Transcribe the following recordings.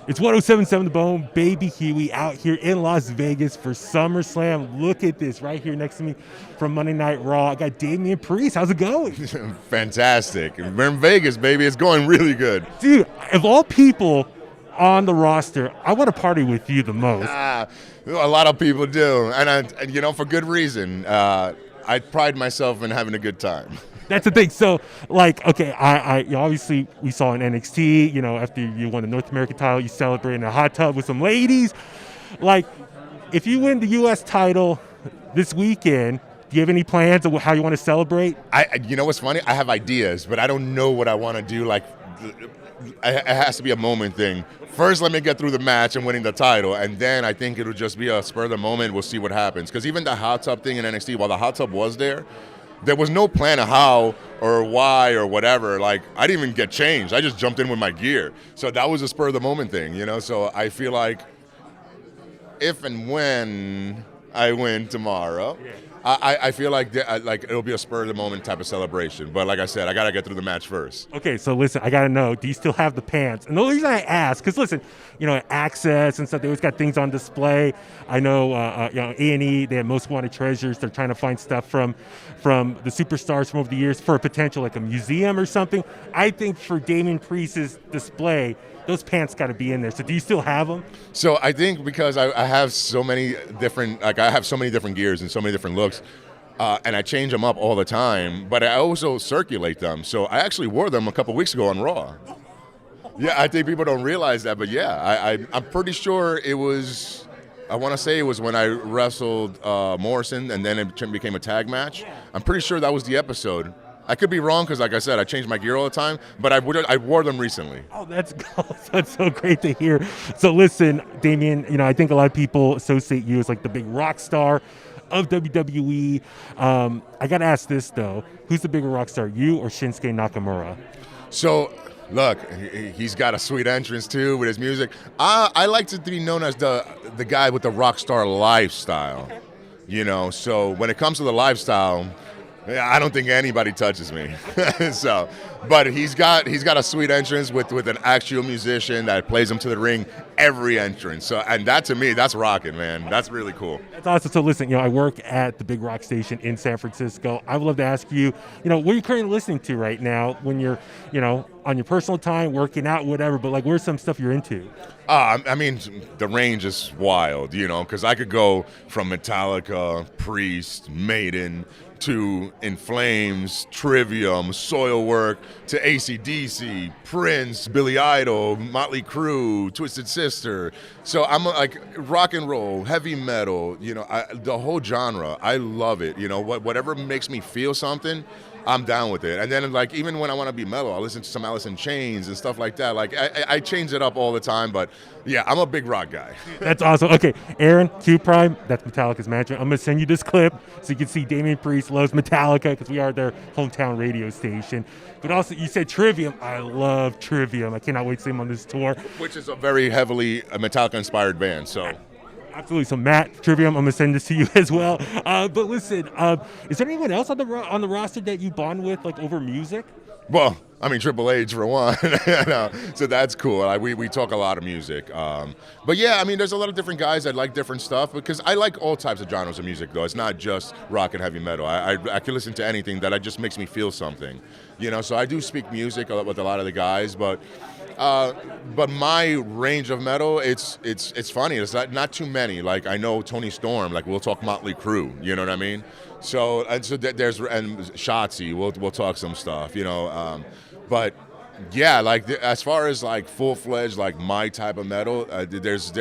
It's 1077 The Bone, Baby Huey out here in Las Vegas for SummerSlam. Look at this right here next to me from Monday Night Raw. I got Damian Priest. How's it going? Fantastic. We're in Vegas, baby. It's going really good. Dude, of all people on the roster, I want to party with you the most. A lot of people do, and for good reason. I pride myself in having a good time. That's the thing. So, like, okay, obviously we saw in NXT, after you won the North American title, you celebrated in a hot tub with some ladies. Like, if you win the U.S. title this weekend, do you have any plans of how you want to celebrate? You know what's funny? I have ideas, but I don't know what I want to do. Like, it has to be a moment thing. First, let me get through the match and winning the title, and then I think it'll just be a spur of the moment. We'll see what happens. Because even the hot tub thing in NXT, while the hot tub was there was no plan of how or why or whatever. Like, I didn't even get changed. I just jumped in with my gear. So that was a spur of the moment thing, So I feel like if and when I win tomorrow, I feel like it'll be a spur of the moment type of celebration. But like I said, I got to get through the match first. Okay, so listen, I got to know, do you still have the pants? And the only reason I ask, because listen, Access and stuff, they always got things on display. I know, A&E, they have Most Wanted Treasures. They're trying to find stuff from the superstars from over the years for a potential, like a museum or something. I think for Damian Priest's display, those pants got to be in there. So do you still have them? So I think because I have so many different, gears and so many different looks, and I change them up all the time, but I also circulate them. So I actually wore them a couple weeks ago on Raw. Yeah, I think people don't realize that, but yeah, I'm pretty sure it was, I want to say it was when I wrestled Morrison and then it became a tag match. I'm pretty sure that was the episode. I could be wrong because, like I said, I change my gear all the time, but I wore them recently. Oh, that's so great to hear. So listen, Damian, I think a lot of people associate you as like the big rock star of WWE. I got to ask this, though. Who's the bigger rock star, you or Shinsuke Nakamura? So, look, he's got a sweet entrance, too, with his music. I like to be known as the guy with the rock star lifestyle, So when it comes to the lifestyle, I don't think anybody touches me. But he's got a sweet entrance with an actual musician that plays him to the ring every entrance. So, and that to me, that's rocking, man. That's really cool. That's awesome. So listen, I work at the Big Rock Station in San Francisco. I would love to ask you, what are you currently listening to right now when you're, on your personal time, working out, whatever, but like where's some stuff you're into? I mean, the range is wild, because I could go from Metallica, Priest, Maiden, to In Flames, Trivium, Soilwork, to AC/DC, Prince, Billy Idol, Motley Crue, Twisted Sister. So I'm like rock and roll, heavy metal, the whole genre. I love it. Whatever makes me feel something, I'm down with it. And then, like, even when I want to be mellow, I listen to some Alice in Chains and stuff like that. Like, I change it up all the time, but yeah, I'm a big rock guy. That's awesome. Okay, Aaron, Q Prime, that's Metallica's manager. I'm going to send you this clip so you can see Damian Priest loves Metallica because we are their hometown radio station. But also, you said Trivium. I love Trivium. I cannot wait to see him on this tour. Which is a very heavily Metallica-inspired band, so... Absolutely. So Matt, Trivium, I'm gonna send this to you as well. But listen, is there anyone else on the roster that you bond with, like over music? Well, I mean, Triple H for one, so that's cool. We talk a lot of music. But yeah, I mean, there's a lot of different guys that like different stuff because I like all types of genres of music, though. It's not just rock and heavy metal. I can listen to anything that just makes me feel something, So I do speak music with a lot of the guys, but my range of metal, it's funny. It's not too many. Like, I know Tony Storm. Like, we'll talk Motley Crue. You know what I mean? So there's Shotzi. We'll talk some stuff. But yeah, like as far as like full-fledged like my type of metal, there's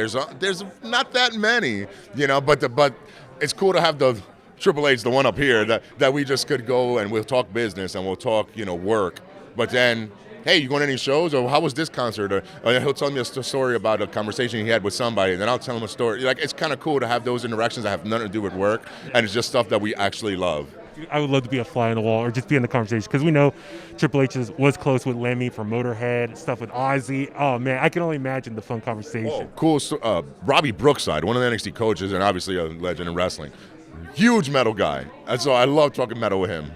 not that many. But it's cool to have the Triple H, the one up here, that we just could go and we'll talk business and we'll talk work. But then, hey, you going to any shows? Or how was this concert? Or he'll tell me a story about a conversation he had with somebody, and then I'll tell him a story. Like, it's kind of cool to have those interactions that have nothing to do with work, and it's just stuff that we actually love. I would love to be a fly on the wall or just be in the conversation because we know Triple H was close with Lemmy from Motorhead, stuff with Ozzy. Oh, man, I can only imagine the fun conversation. Oh, cool. Robbie Brookside, one of the NXT coaches and obviously a legend in wrestling. Huge metal guy. And so I love talking metal with him.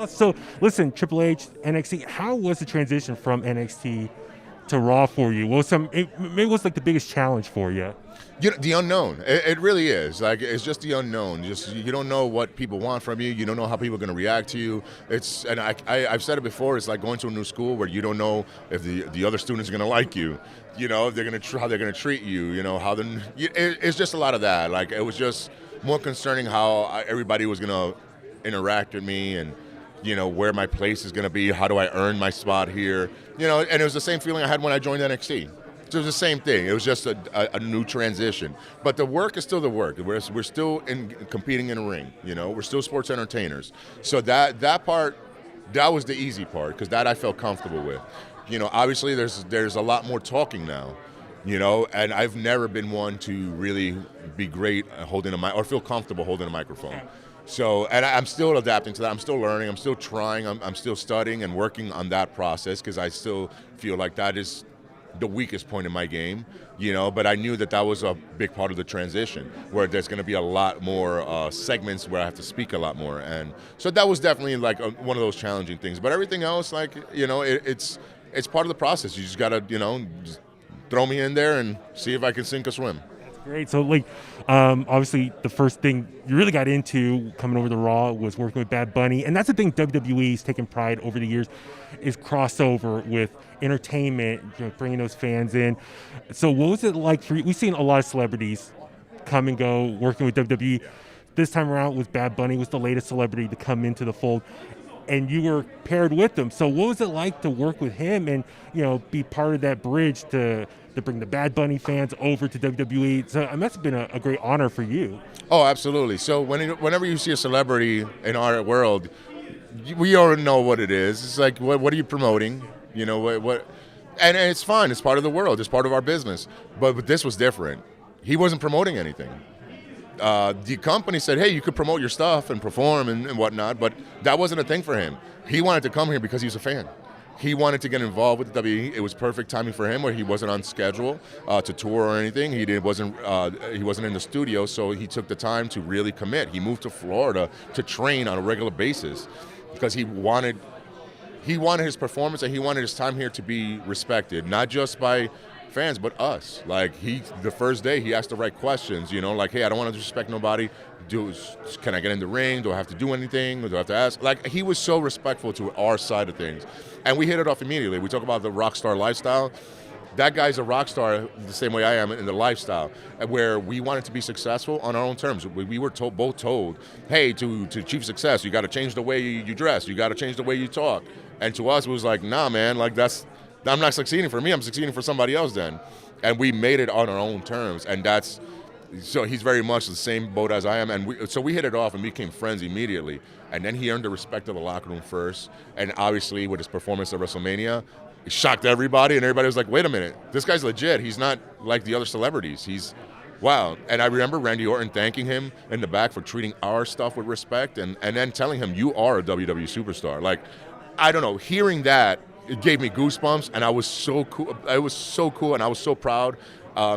So, listen, Triple H, NXT, how was the transition from NXT to Raw for you? Maybe what's like the biggest challenge for you? The unknown. It really is. Like, it's just the unknown. Just, you don't know what people want from you. You don't know how people are going to react to you. I've said it before. It's like going to a new school where you don't know if the other students are going to like you. You know, if how they're going to treat you. You know, it's just a lot of that. Like, it was just more concerning how everybody was going to interact with me, and where my place is going to be. How do I earn my spot here? And it was the same feeling I had when I joined NXT. So it was the same thing. It was just a new transition. But the work is still the work. We're still competing in a ring. We're still sports entertainers. So that part, that was the easy part, because that I felt comfortable with. Obviously there's a lot more talking now. And I've never been one to really be great at holding a mic or feel comfortable holding a microphone. So, and I'm still adapting to that. I'm still learning. I'm still trying. I'm still studying and working on that process, because I still feel like that is the weakest point in my game, but I knew that was a big part of the transition, where there's going to be a lot more segments where I have to speak a lot more. And so that was definitely like one of those challenging things. But everything else, like, it's part of the process. You just got to, just throw me in there and see if I can sink or swim. Great. So, like, obviously, the first thing you really got into coming over to Raw was working with Bad Bunny, and that's the thing WWE's taken pride over the years, is crossover with entertainment, bringing those fans in. So, what was it like for you? We've seen a lot of celebrities come and go working with WWE. This time around, was Bad Bunny was the latest celebrity to come into the fold, and you were paired with him. So, what was it like to work with him and be part of that bridge to bring the Bad Bunny fans over to WWE? So it must have been a great honor for you. Oh, absolutely. So whenever you see a celebrity in our world, we already know what it is. It's like, what are you promoting? What? And it's fine. It's part of the world. It's part of our business. But this was different. He wasn't promoting anything. The company said, hey, you could promote your stuff and perform and whatnot, but that wasn't a thing for him. He wanted to come here because he was a fan. He wanted to get involved with the WWE. It was perfect timing for him, where he wasn't on schedule to tour or anything. He wasn't in the studio, so he took the time to really commit. He moved to Florida to train on a regular basis because he wanted his performance, and he wanted his time here to be respected, not just by fans, but us. Like, the first day, he asked the right questions, like, hey, I don't want to disrespect nobody. Can I get in the ring? Do I have to do anything? Or do I have to ask? Like, he was so respectful to our side of things. And we hit it off immediately. We talk about the Rockstar lifestyle. That guy's a rock star the same way I am in the lifestyle, where we wanted to be successful on our own terms. We were both told, hey, to achieve success, you got to change the way you dress. You got to change the way you talk. And to us, it was like, nah, man, like, I'm not succeeding for me. I'm succeeding for somebody else then. And we made it on our own terms. And so he's very much the same boat as I am. And so we hit it off and became friends immediately. And then he earned the respect of the locker room first. And obviously, with his performance at WrestleMania, it shocked everybody. And everybody was like, wait a minute, this guy's legit. He's not like the other celebrities. Wow. And I remember Randy Orton thanking him in the back for treating our stuff with respect, and then telling him, you are a WWE superstar. Like, I don't know, hearing that, it gave me goosebumps, and I was so cool. It was so cool, and I was so proud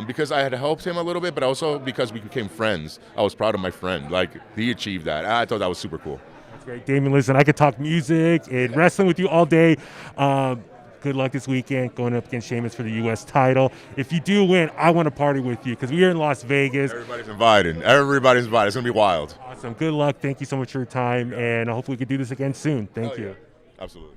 because I had helped him a little bit, but also because we became friends. I was proud of my friend. Like, he achieved that. I thought that was super cool. That's great. Damian, listen, I could talk music and wrestling with you all day. Good luck this weekend going up against Sheamus for the U.S. title. If you do win, I want to party with you because we are in Las Vegas. Everybody's invited. It's going to be wild. Awesome. Good luck. Thank you so much for your time, and hopefully we can do this again soon. Thank you. Absolutely.